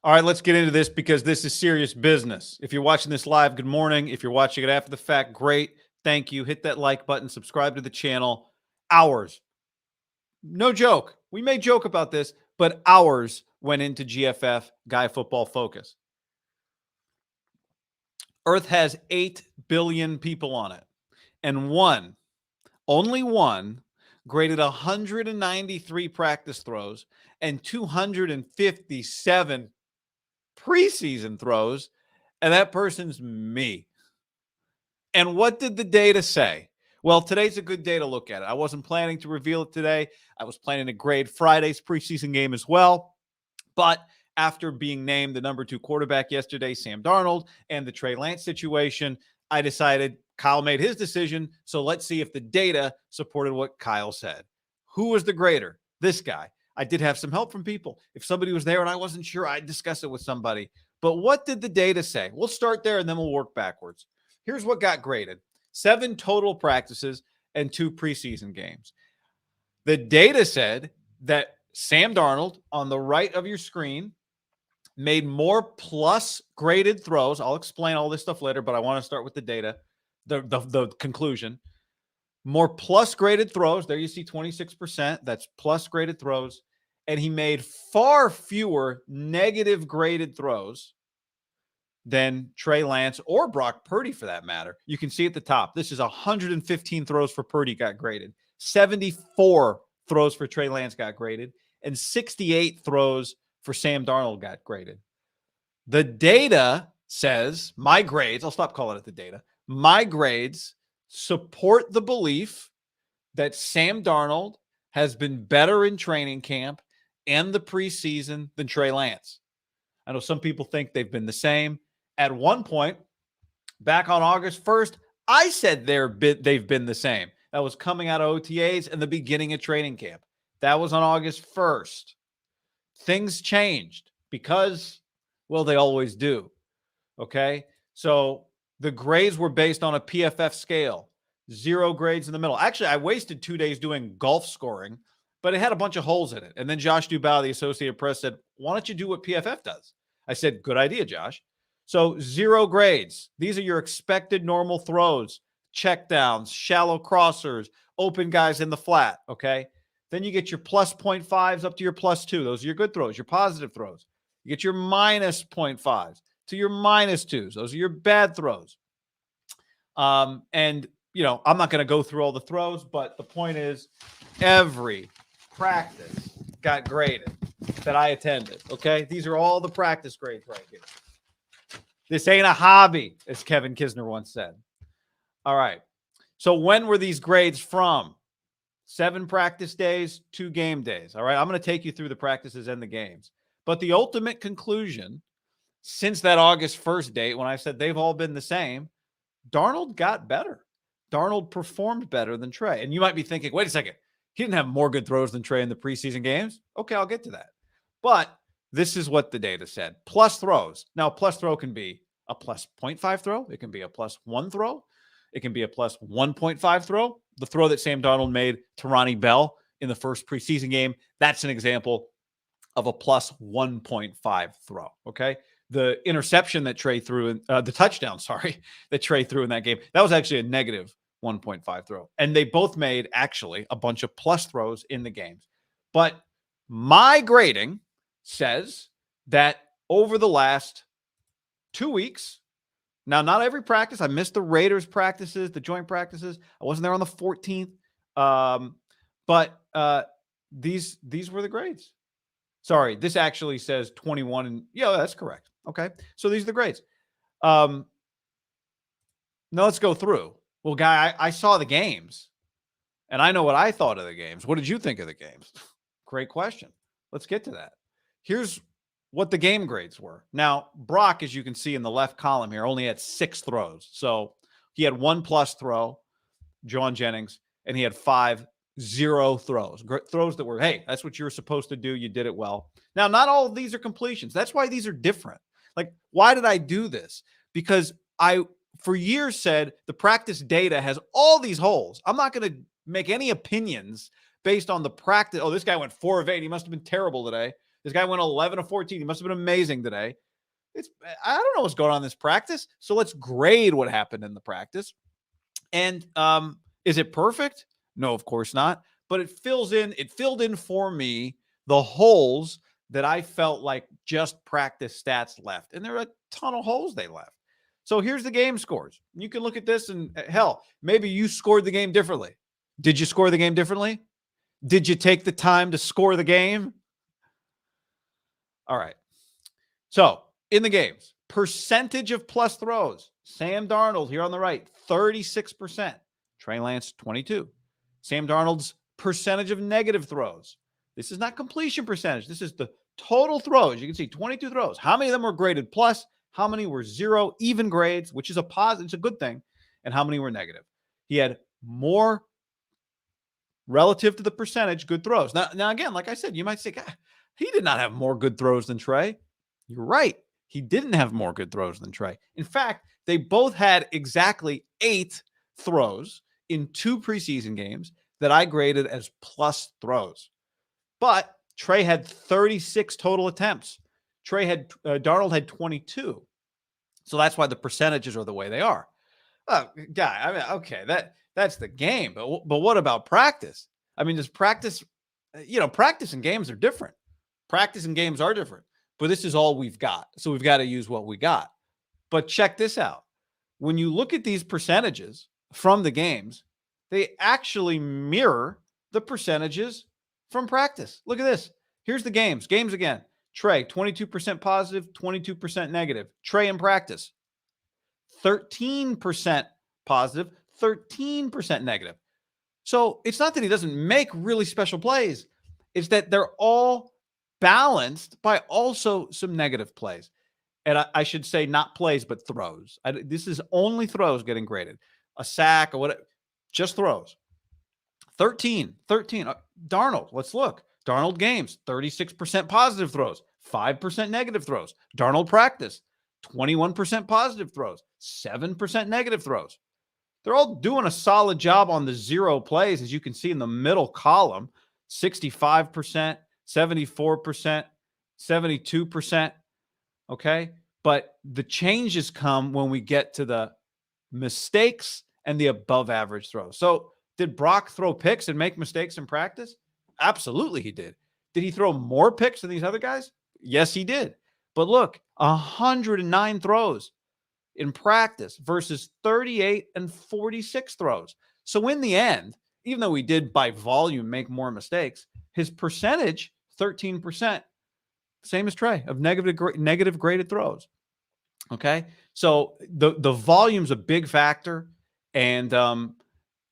All right, let's get into this because this is serious business. If you're watching this live, good morning. If you're watching it after the fact, great. Thank you. Hit that like button, subscribe to the channel. Hours. No joke. We may joke about this, but hours went into GFF, Guy Football Focus. Earth has 8 billion people on it. And only one, graded 193 practice throws and 257 preseason throws, and that person's me. And what did the data say? Well, today's a good day to look at it. I wasn't planning to reveal it today. I was planning to grade Friday's preseason game as well. But after being named the number 2 quarterback yesterday, Sam Darnold, and the Trey Lance situation, I decided Kyle made his decision. So let's see if the data supported what Kyle said. Who was the grader? This guy. I did have some help from people. If somebody was there and I wasn't sure, I'd discuss it with somebody. But what did the data say? We'll start there and then we'll work backwards. Here's what got graded. 7 total practices and 2 preseason games. The data said that Sam Darnold, on the right of your screen, made more plus graded throws. I'll explain all this stuff later, but I want to start with the data, the conclusion. More plus graded throws. There you see 26%. That's plus graded throws. And he made far fewer negative graded throws than Trey Lance or Brock Purdy, for that matter. You can see at the top, this is 115 throws for Purdy got graded. 74 throws for Trey Lance got graded. And 68 throws for Sam Darnold got graded. The data says, my grades, I'll stop calling it the data, my grades support the belief that Sam Darnold has been better in training camp and the preseason than Trey Lance. I know some people think they've been the same. At one point, back on August 1st, I said they've been the same. That was coming out of OTAs and the beginning of training camp. That was on August 1st. Things changed because, well, they always do. Okay? So the grades were based on a PFF scale. 0 grades in the middle. Actually, I wasted 2 days doing golf scoring, but it had a bunch of holes in it. And then Josh Dubow, the Associated Press, said, why don't you do what PFF does? I said, good idea, Josh. So 0 grades. These are your expected normal throws, checkdowns, shallow crossers, open guys in the flat, okay? Then you get your plus 0.5s up to your plus 2. Those are your good throws, your positive throws. You get your minus 0.5s to your minus 2s. Those are your bad throws. And, you know, I'm not going to go through all the throws, but the point is every practice got graded that I attended, okay? These are all the practice grades right here. This ain't a hobby, as Kevin Kisner once said. All right. So when were these grades from? 7 practice days, 2 game days. All right. I'm going to take you through the practices and the games. But the ultimate conclusion, since that August 1st date, when I said they've all been the same, Darnold got better. Darnold performed better than Trey. And you might be thinking, wait a second, he didn't have more good throws than Trey in the preseason games. Okay, I'll get to that. But this is what the data said. Plus throws. Now, plus throw can be a plus 0.5 throw. It can be a plus 1 throw. It can be a plus 1.5 throw. The throw that Sam Darnold made to Ronnie Bell in the first preseason game, that's an example of a plus 1.5 throw, okay? The interception that Trey threw, the touchdown, that Trey threw in that game, that was actually a negative 1.5 throw. And they both made, actually, a bunch of plus throws in the games. But my grading says that over the last 2 weeks, now not every practice, I missed the Raiders practices, the joint practices. I wasn't there on the 14th. But these were the grades. Sorry, this actually says 21. And yeah, that's correct. Okay. So these are the grades. Now let's go through. Well, Guy, I saw the games and I know what I thought of the games. What did you think of the games? Great question. Let's get to that. Here's what the game grades were. Now, Brock, as you can see in the left column here, only had 6 throws. So he had 1 plus throw, John Jennings, and he had 5 0 throws. Throws that were, hey, that's what you were supposed to do. You did it well. Now, not all of these are completions. That's why these are different. Like, why did I do this? Because I, for years, said the practice data has all these holes. I'm not going to make any opinions based on the practice. Oh, this guy went 4 of 8. He must have been terrible today. This guy went 11 of 14. He must have been amazing today. I don't know what's going on in this practice. So let's grade what happened in the practice. And is it perfect? No, of course not. But it filled in for me the holes that I felt like just practice stats left. And there are a ton of holes they left. So here's the game scores. You can look at this and hell, maybe you scored the game differently. Did you score the game differently? Did you take the time to score the game? All right. So in the games, percentage of plus throws. Sam Darnold here on the right, 36%. Trey Lance, 22. Sam Darnold's percentage of negative throws. This is not completion percentage. This is the total throws. You can see 22 throws. How many of them were graded plus? How many were zero, even grades, which is a positive, it's a good thing, and how many were negative? He had more relative to the percentage good throws. Now again, like I said, you might say, God, he did not have more good throws than Trey. You're right. He didn't have more good throws than Trey. In fact, they both had exactly 8 throws in 2 preseason games that I graded as plus throws. But Trey had 36 total attempts. Darnold had 22. So that's why the percentages are the way they are. Guy, I mean, okay, that's the game. But what about practice? I mean, does practice, practice and games are different. Practice and games are different. But this is all we've got. So we've got to use what we got. But check this out. When you look at these percentages from the games, they actually mirror the percentages from practice. Look at this. Here's the games. Games again. Trey, 22% positive, 22% negative. Trey in practice, 13% positive, 13% negative. So it's not that he doesn't make really special plays. It's that they're all balanced by also some negative plays. And I should say not plays, but throws. This is only throws getting graded. A sack or whatever, just throws. 13. Darnold, let's look. Darnold games, 36% positive throws, 5% negative throws. Darnold practice, 21% positive throws, 7% negative throws. They're all doing a solid job on the 0 plays, as you can see in the middle column, 65%, 74%, 72%. Okay. But the changes come when we get to the mistakes and the above average throws. So did Brock throw picks and make mistakes in practice? Absolutely he did. Did he throw more picks than these other guys? Yes, he did. But look, 109 throws in practice versus 38 and 46 throws. So in the end, even though we did by volume make more mistakes, his percentage, 13%, same as Trey, of negative graded throws. Okay. So the volume's a big factor. And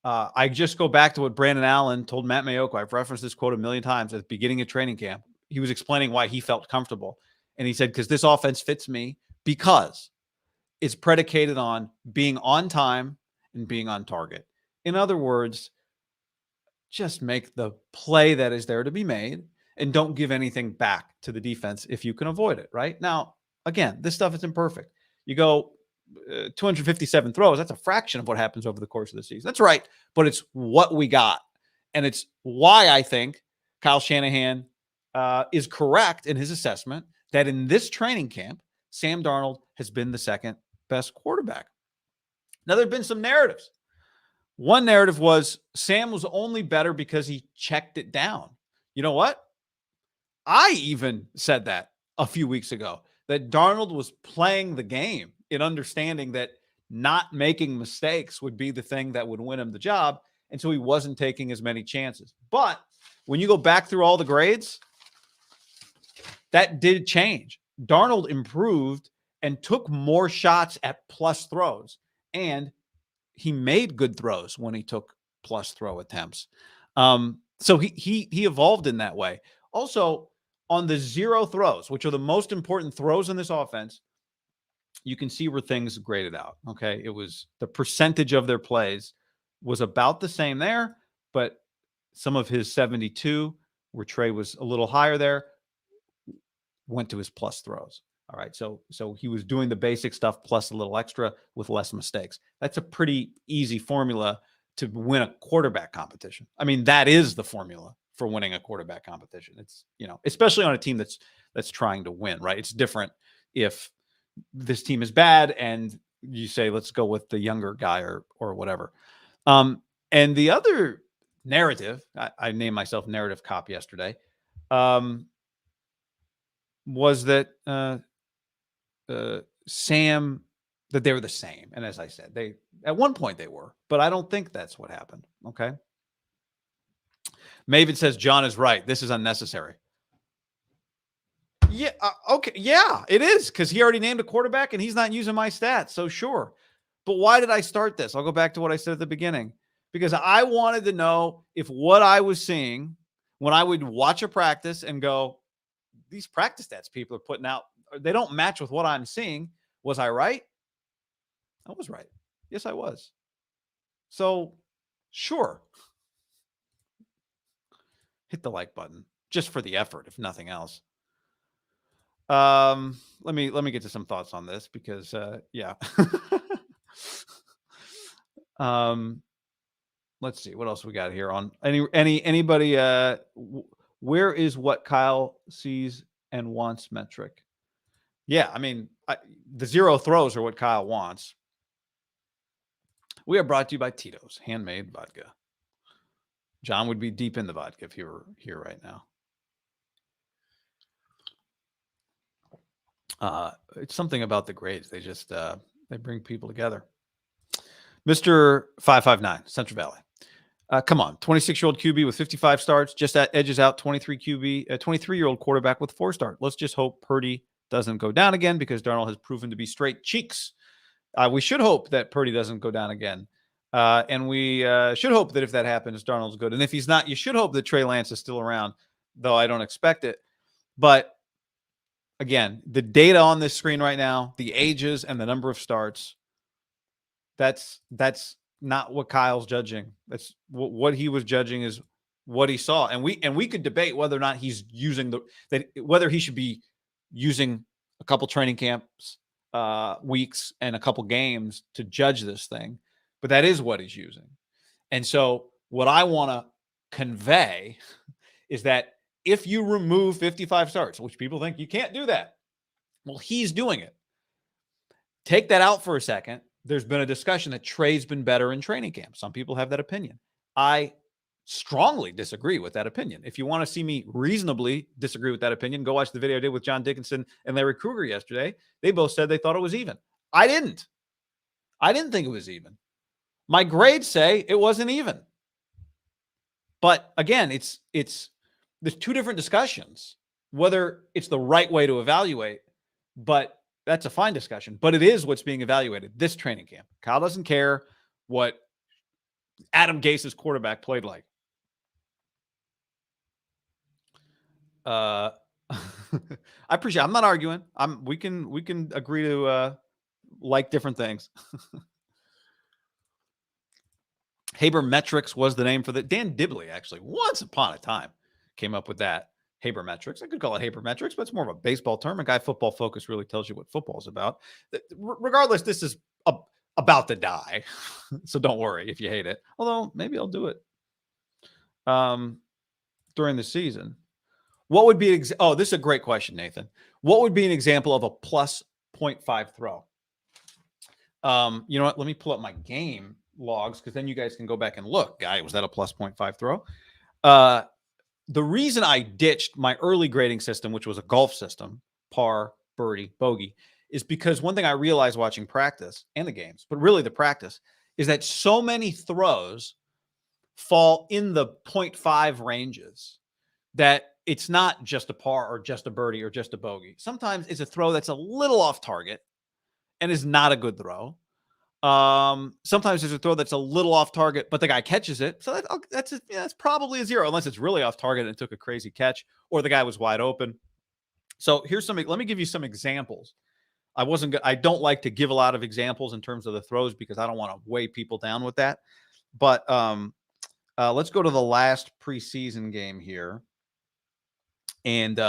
I just go back to what Brandon Allen told Matt Mayoko. I've referenced this quote a million times at the beginning of training camp. He was explaining why he felt comfortable. And he said, because this offense fits me because it's predicated on being on time and being on target. In other words, just make the play that is there to be made and don't give anything back to the defense if you can avoid it, right? Now, again, this stuff is imperfect. You go 257 throws. That's a fraction of what happens over the course of the season. That's right. But it's what we got. And it's why I think Kyle Shanahan is correct in his assessment that in this training camp, Sam Darnold has been the second best quarterback. Now, there have been some narratives. One narrative was Sam was only better because he checked it down. You know what? I even said that a few weeks ago, that Darnold was playing the game in understanding that not making mistakes would be the thing that would win him the job. And so he wasn't taking as many chances. But when you go back through all the grades, that did change. Darnold improved and took more shots at plus throws. And he made good throws when he took plus throw attempts. So he evolved in that way. Also, on the 0 throws, which are the most important throws in this offense, you can see where things graded out. Okay. It was the percentage of their plays was about the same there, but some of his 72, where Trey was a little higher there, went to his plus throws. All right. So he was doing the basic stuff plus a little extra with less mistakes. That's a pretty easy formula to win a quarterback competition. I mean, that is the formula for winning a quarterback competition. It's, especially on a team that's trying to win, right? It's different if this team is bad and you say, let's go with the younger guy or whatever. And the other narrative, I named myself narrative cop yesterday, was that Sam, that they were the same. And as I said, at one point they were, but I don't think that's what happened. Okay. Maven says, John is right. This is unnecessary. Yeah. Okay. Yeah, it is, because he already named a quarterback and he's not using my stats. So sure. But why did I start this? I'll go back to what I said at the beginning, because I wanted to know if what I was seeing when I would watch a practice and go, these practice stats people are putting out, they don't match with what I'm seeing. Was I right? I was right. Yes, I was. So sure. Hit the like button just for the effort, if nothing else. Let me get to some thoughts on this, because yeah. Let's see what else we got here on anybody. Where is what Kyle sees and wants metric? Yeah, I mean, the 0 throws are what Kyle wants. We are brought to you by Tito's handmade vodka. John would be deep in the vodka if he were here right now. It's something about the grades. They just they bring people together. Mr. 559, Central Valley. Come on, 26-year-old QB with 55 starts just edges out 23-year-old quarterback with 4 starts. Let's just hope Purdy doesn't go down again, because Darnold has proven to be straight cheeks. We should hope that Purdy doesn't go down again. And we should hope that if that happens, Darnold's good. And if he's not, you should hope that Trey Lance is still around, though I don't expect it. But again, the data on this screen right now, the ages and the number of starts, that's not what Kyle's judging. That's what he was judging, is what he saw. And we could debate whether or not he's using whether he should be using a couple training camps, weeks, and a couple games to judge this thing. But that is what he's using. And so what I want to convey is that if you remove 55 starts, which people think you can't do that, well, he's doing it. Take that out for a second. There's been a discussion that Trey's been better in training camp. Some people have that opinion. I strongly disagree with that opinion. If you want to see me reasonably disagree with that opinion, go watch the video I did with John Dickinson and Larry Krueger yesterday. They both said they thought it was even. I didn't think it was even. My grades say it wasn't even. But again, there's two different discussions, whether it's the right way to evaluate, but that's a fine discussion. But it is what's being evaluated this training camp. Kyle doesn't care what Adam Gase's quarterback played like. I appreciate it. I'm not arguing. We can agree to like different things. Habermetrics was the name for the Dan Dibley, actually, once upon a time, came up with that. Habermetrics. I could call it Habermetrics, but it's more of a baseball term. A guy Football Focus really tells you what football is about. Regardless, this is about to die, so don't worry if you hate it. Although maybe I'll do it during the season. What would be this is a great question, Nathan. What would be an example of a plus 0.5 throw? You know what? Let me pull up my game logs, because then you guys can go back and look. Guy, was that a plus 0.5 throw? The reason I ditched my early grading system, which was a golf system, par, birdie, bogey, is because one thing I realized watching practice and the games, but really the practice, is that so many throws fall in the 0.5 ranges that it's not just a par or just a birdie or just a bogey. Sometimes it's a throw that's a little off target and is not a good throw. Sometimes there's a throw that's a little off target, but the guy catches it. So that's probably a 0, unless it's really off target and it took a crazy catch, or the guy was wide open. So here's something. Let me give you some examples. I don't like to give a lot of examples in terms of the throws, because I don't want to weigh people down with that. But let's go to the last preseason game here. And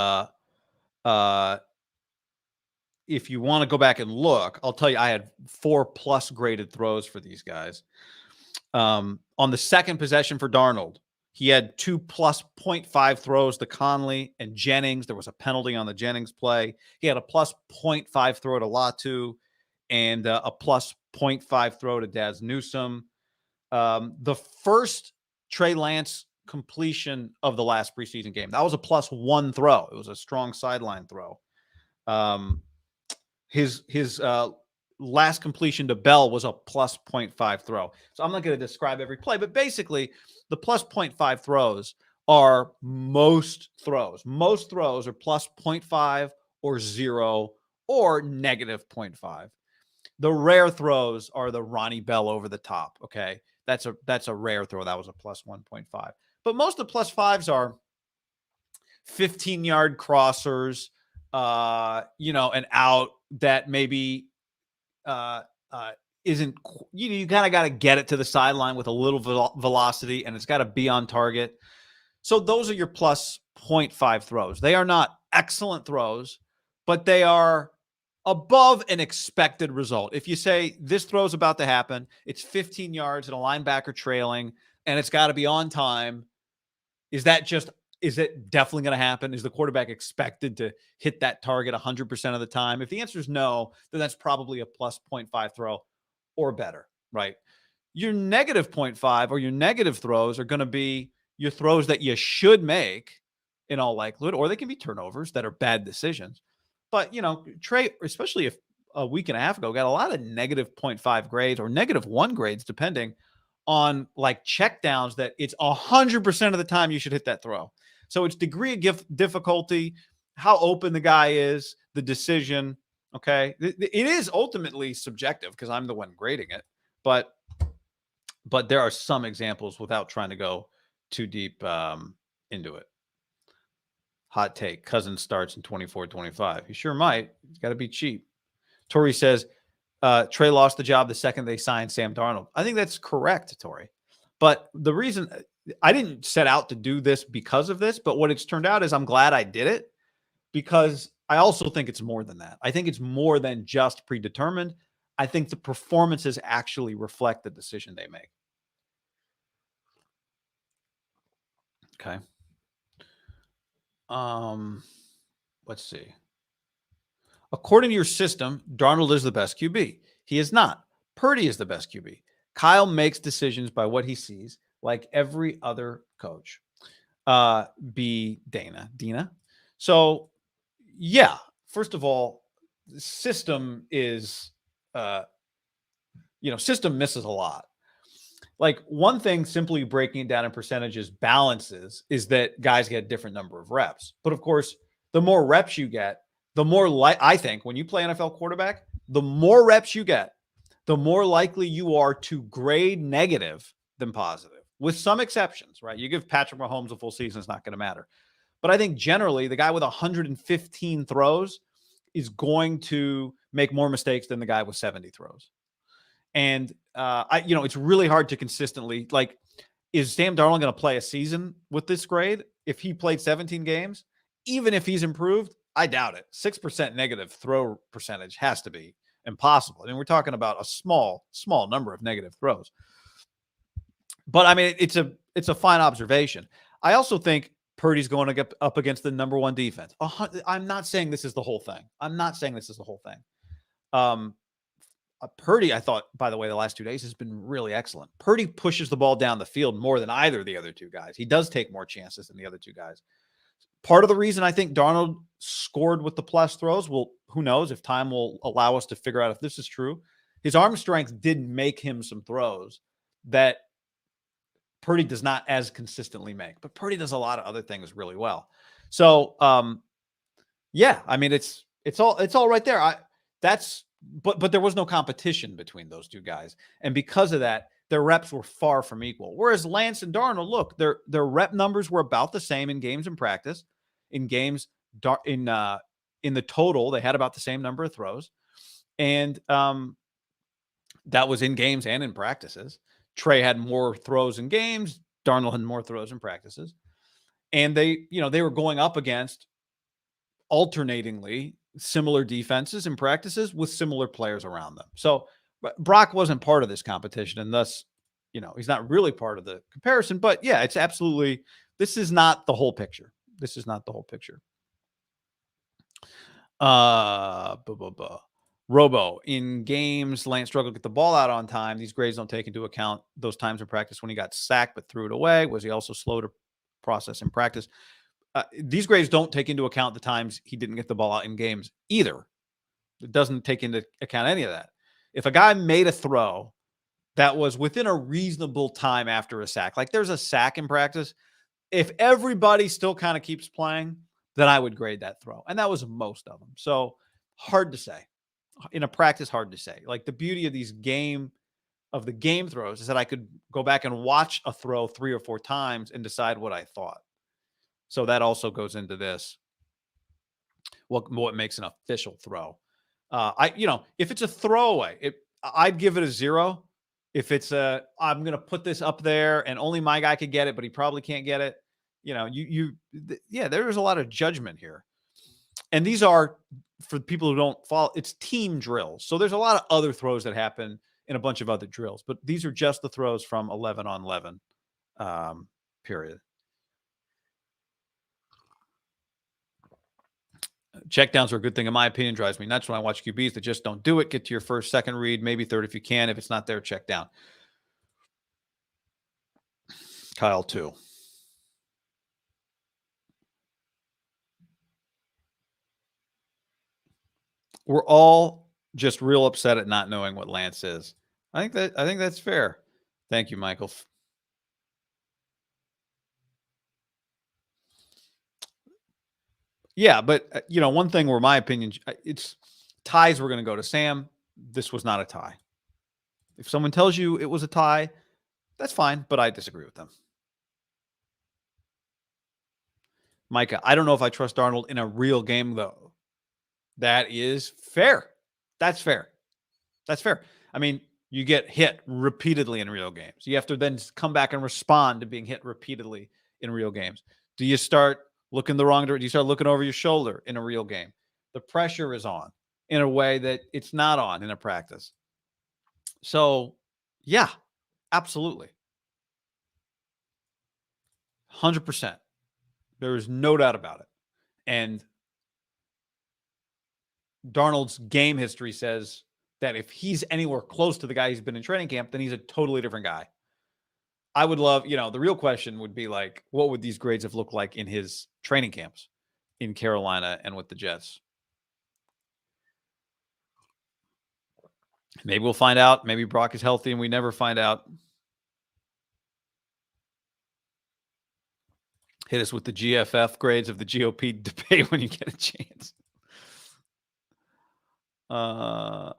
if you want to go back and look, I'll tell you, I had 4+ graded throws for these guys. On the second possession for Darnold, He had 2 plus 0.5 throws to Conley and Jennings. There was a penalty on the Jennings play. He had a plus 0.5 throw to Latu and a plus 0.5 throw to Daz Newsome. The first Trey Lance completion of the last preseason game, that was a plus 1 throw. It was a strong sideline throw. His last completion to Bell was a plus 0.5 throw. So I'm not going to describe every play, but basically the plus 0.5 throws are most throws. Most throws are plus 0.5 or 0 or negative 0.5. The rare throws are the Ronnie Bell over the top. Okay. That's a rare throw. That was a plus 1.5. But most of the plus 5s are 15-yard crossers, an out that maybe isn't, you kind of got to get it to the sideline with a little velocity, and it's got to be on target. So those are your plus 0.5 throws. They are not excellent throws, but they are above an expected result. If you say this throw is about to happen, it's 15 yards and a linebacker trailing, and it's got to be on time, is it definitely going to happen? Is the quarterback expected to hit that target 100% of the time? If the answer is no, then that's probably a plus 0.5 throw or better, right? Your negative 0.5 or your negative throws are going to be your throws that you should make in all likelihood, or they can be turnovers that are bad decisions. But, Trey, especially if a week and a half ago, got a lot of negative 0.5 grades or negative 1 grades, depending on like check downs that it's 100% of the time you should hit that throw. So it's degree of difficulty, how open the guy is, the decision. Okay. It is ultimately subjective because I'm the one grading it, but there are some examples without trying to go too deep into it. Hot take. Cousins starts in 24-25. He sure might. He's got to be cheap. Tori says, Trey lost the job the second they signed Sam Darnold. I think that's correct, Tori. But the reason I didn't set out to do this because of this, but what it's turned out is I'm glad I did it because I also think it's more than that. I think it's more than just predetermined. I think the performances actually reflect the decision they make. Okay. Let's see. According to your system, Darnold is the best QB. He is not. Purdy is the best QB. Kyle makes decisions by what he sees, like every other coach. Dana. So, yeah, first of all, the system is, system misses a lot. Like one thing, simply breaking it down in percentages balances is that guys get a different number of reps. But of course, the more reps you get, the more I think when you play NFL quarterback, the more reps you get, the more likely you are to grade negative than positive, with some exceptions, right? You give Patrick Mahomes a full season, it's not going to matter. But I think generally the guy with 115 throws is going to make more mistakes than the guy with 70 throws. And it's really hard to consistently, like, is Sam Darnold going to play a season with this grade? If he played 17 games, even if he's improved, I doubt it. 6% negative throw percentage has to be impossible. I mean, we're talking about a small number of negative throws. But I mean, it's a fine observation. I also think Purdy's going to get up against the number 1 defense. I'm not saying this is the whole thing. Purdy, I thought, by the way, the last 2 days has been really excellent. Purdy pushes the ball down the field more than either of the other 2 guys. He does take more chances than the other 2 guys. Part of the reason I think Darnold scored with the plus throws, well, who knows if time will allow us to figure out if this is true. His arm strength did make him some throws that Purdy does not as consistently make, but Purdy does a lot of other things really well. So, yeah, I mean, it's all right there. But there was no competition between those 2 guys. And because of that, their reps were far from equal. Whereas Lance and Darnold, look, their rep numbers were about the same in games and practice. In games, in the total, they had about the same number of throws. And that was in games and in practices. Trey had more throws in games. Darnold had more throws in practices. And they were going up against alternatingly similar defenses and practices with similar players around them. So Brock wasn't part of this competition, and thus, he's not really part of the comparison. But yeah, it's absolutely, this is not the whole picture. This is not the whole picture. Robo, in games, Lance struggled to get the ball out on time. These grades don't take into account those times in practice when he got sacked but threw it away. Was he also slow to process in practice? These grades don't take into account the times he didn't get the ball out in games either. It doesn't take into account any of that. If a guy made a throw that was within a reasonable time after a sack, like there's a sack in practice, if everybody still kind of keeps playing, then I would grade that throw. And that was most of them. So hard to say. In a practice, hard to say. Like the beauty of the game throws is that I could go back and watch a throw 3 or 4 times and decide what I thought. So that also goes into this. What makes an official throw? If it's a throwaway, I'd give it a 0. If it's I'm going to put this up there and only my guy could get it, but he probably can't get it. There's a lot of judgment here. And these are, for people who don't follow, it's team drills. So there's a lot of other throws that happen in a bunch of other drills, but these are just the throws from 11 on 11 period. Checkdowns are a good thing, in my opinion. Drives me nuts when I watch QBs that just don't do it. Get to your first, second read, maybe third if you can. If it's not there, check down. Kyle, too. We're all just real upset at not knowing what Lance is. I think that's fair. Thank you, Michael. Yeah, but one thing where my opinion, it's ties were going to go to Sam. This was not a tie. If someone tells you it was a tie, that's fine, but I disagree with them. Micah, I don't know if I trust Darnold in a real game, though. That is fair. That's fair. That's fair. I mean, you get hit repeatedly in real games. You have to then come back and respond to being hit repeatedly in real games. Do you start looking the wrong direction? Do you start looking over your shoulder in a real game? The pressure is on in a way that it's not on in a practice. So, yeah, absolutely. 100%. There is no doubt about it. And Darnold's game history says that if he's anywhere close to the guy he's been in training camp, then he's a totally different guy. I would love, the real question would be like, what would these grades have looked like in his training camps in Carolina and with the Jets? Maybe we'll find out. Maybe Brock is healthy and we never find out. Hit us with the GFF grades of the GOP debate when you get a chance. I'm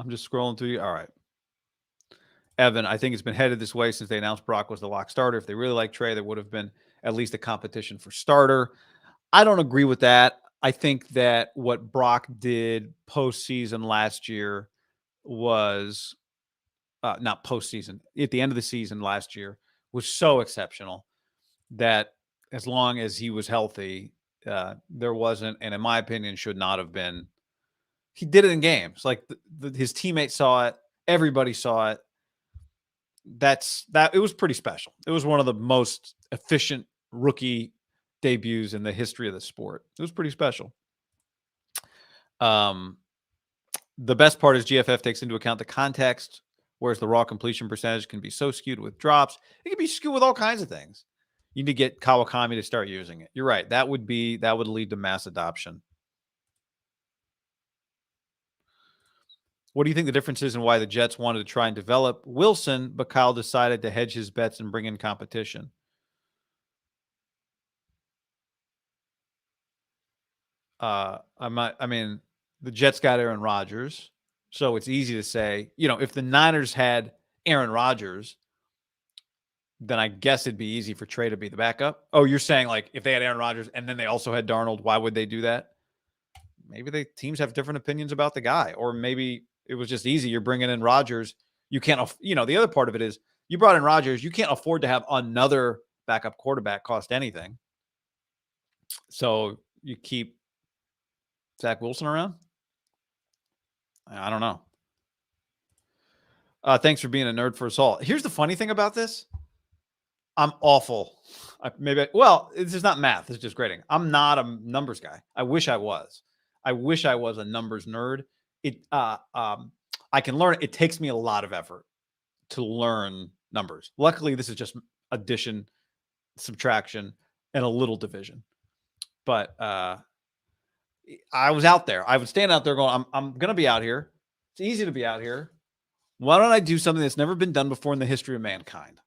just scrolling through you. All right. Evan, I think it's been headed this way since they announced Brock was the lock starter. If they really like Trey, there would have been at least a competition for starter. I don't agree with that. I think that what Brock did postseason last year was not postseason, at the end of the season last year was so exceptional that as long as he was healthy, there wasn't, and in my opinion, should not have been. He did it in games. Like his teammates saw it. Everybody saw it. It was pretty special. It was one of the most efficient rookie debuts in the history of the sport. It was pretty special. The best part is GFF takes into account the context, whereas the raw completion percentage can be so skewed with drops. It can be skewed with all kinds of things. You need to get Kawakami to start using it. You're right. That would lead to mass adoption. What do you think the difference is in why the Jets wanted to try and develop Wilson, but Kyle decided to hedge his bets and bring in competition? The Jets got Aaron Rodgers, so it's easy to say, if the Niners had Aaron Rodgers, then I guess it'd be easy for Trey to be the backup. Oh, you're saying like if they had Aaron Rodgers and then they also had Darnold, why would they do that? Maybe the teams have different opinions about the guy, or maybe it was just easy. You're bringing in Rodgers. You can't, the other part of it is you brought in Rodgers. You can't afford to have another backup quarterback cost anything. So you keep Zach Wilson around? I don't know. Thanks for being a nerd for us all. Here's the funny thing about this. I'm awful. This is not math. It's just grading. I'm not a numbers guy. I wish I was. I wish I was a numbers nerd. I can learn. It takes me a lot of effort to learn numbers. Luckily, this is just addition, subtraction, and a little division. But I was out there. I would stand out there going, I'm going to be out here. It's easy to be out here. Why don't I do something that's never been done before in the history of mankind?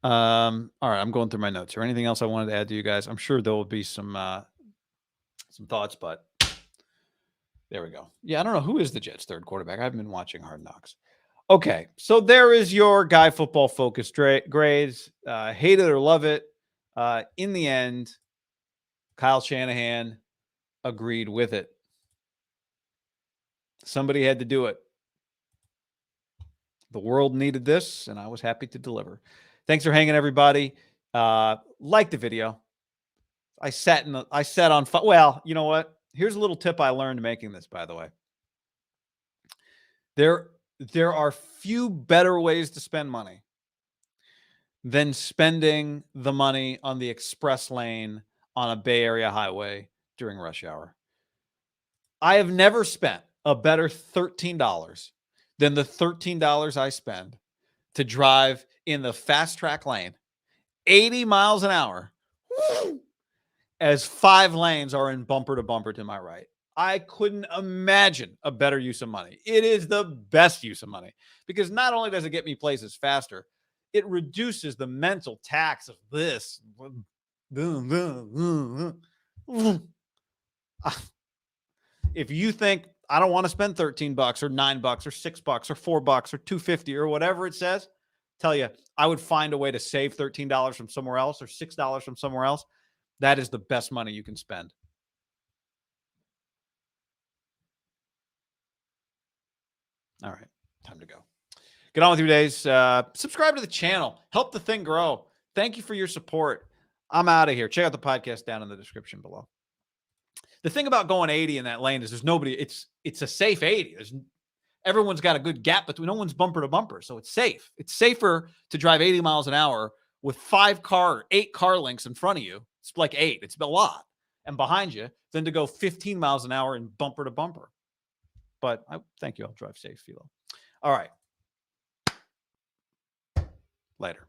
All right, I'm going through my notes. Or anything else I wanted to add to you guys? I'm sure there will be some thoughts, but there we go. Yeah, I don't know who is the Jets' third quarterback. I haven't been watching Hard Knocks. Okay, so there is your Guy Football Focus grades. Hate it or love it. In the end, Kyle Shanahan agreed with it. Somebody had to do it. The world needed this, and I was happy to deliver. Thanks for hanging, everybody. Like the video. I sat on. Well, you know what? Here's a little tip I learned making this, by the way. There are few better ways to spend money than spending the money on the express lane on a Bay Area highway during rush hour. I have never spent a better $13 than the $13 I spend to drive in the fast track lane, 80 miles an hour, as 5 lanes are in bumper to bumper to my right. I couldn't imagine a better use of money. It is the best use of money because not only does it get me places faster, it reduces the mental tax of this. If you think I don't want to spend $13 or $9 or $6 or $4 or $2.50 or whatever it says, tell you I would find a way to save $13 from somewhere else or $6 from somewhere else. That is the best money you can spend. All right, time to go. Get on with your days. Subscribe to the channel. Help the thing grow. Thank you for your support. I'm out of here. Check out the podcast down in the description below. The thing about going 80 in that lane is there's nobody. It's a safe 80. Everyone's got a good gap between. No one's bumper to bumper, so it's safe. It's safer to drive 80 miles an hour with 8 car lengths in front of you. It's like 8. It's a lot. And behind you than to go 15 miles an hour in bumper to bumper. But thank you. I'll drive safe, Philo. All right. Later.